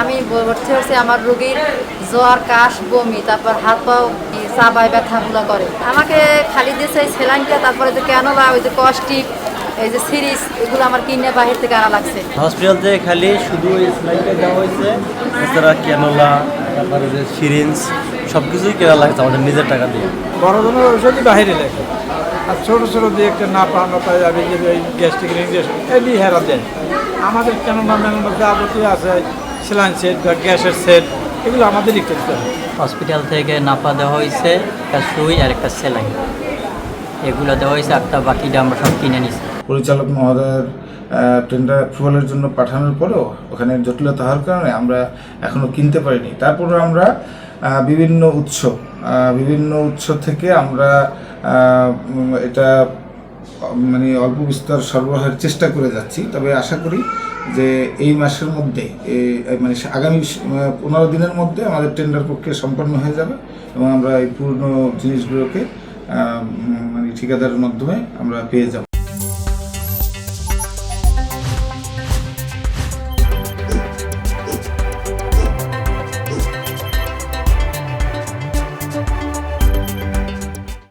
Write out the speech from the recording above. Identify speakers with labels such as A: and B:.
A: আমি ভর্তি হয়েছি, আমার রোগীর জ্বর, কাশ, বমি, তারপর হাত পা চাবায় ব্যথাগুলো করে। আমাকে খালি দিয়েছে এই স্যালাইনটা, তারপরে যে ক্যানোলা, ওই যে কস্টিক, এই যে সিরিজ, এগুলো আমার কিনে বাহির থেকে আনা লাগছে।
B: হসপিটাল থেকে খালি শুধু এই স্যালাইনটা দেওয়া হয়েছে, এছাড়া ক্যানোলা, তারপরে যে সিরিঞ্জ সব কিছুই কেনা লাগছে আমাদের নিজের টাকা দিয়ে।
C: বড় ধরনের ঔষধই বাহিরে লেখে, আর ছোটো ছোটো দিয়ে একটা না পায় যাবে যে ওই গ্যাস্ট্রিক ইনজেকশন এটি হেরা দেয়। আমাদের কেননা মেননা যাবতীয় আছে স্যালাইন সেট বা গ্যাসের সেট, এগুলো আমাদেরই কিনতে হয়।
D: হসপিটাল থেকে নাপা দেওয়া হয়েছে, একটা সুই আর একটা সেলাইন, এগুলো দেওয়া হয়েছে। একটা বাকিটা আমরা সব কিনে নিছি।
E: পরিচালক মহোদয়ের টেন্ডার অ্যাপ্রুভালের জন্য পাঠানোর পরেও ওখানে জটিলতা হওয়ার কারণে আমরা এখনও কিনতে পারিনি। তারপরে আমরা বিভিন্ন উৎস থেকে আমরা এটা মানে অল্প বিস্তর সরবরাহের চেষ্টা করে যাচ্ছি। তবে আশা করি যে এই মাসের মধ্যে মানে আগামী 15 দিনের মধ্যে আমাদের টেন্ডার প্রক্রিয়া সম্পন্ন হয়ে যাবে এবং আমরা এই পূর্ণ জিনিসগুলোকে মানে ঠিকাদারের মাধ্যমে আমরা পেয়ে যাব।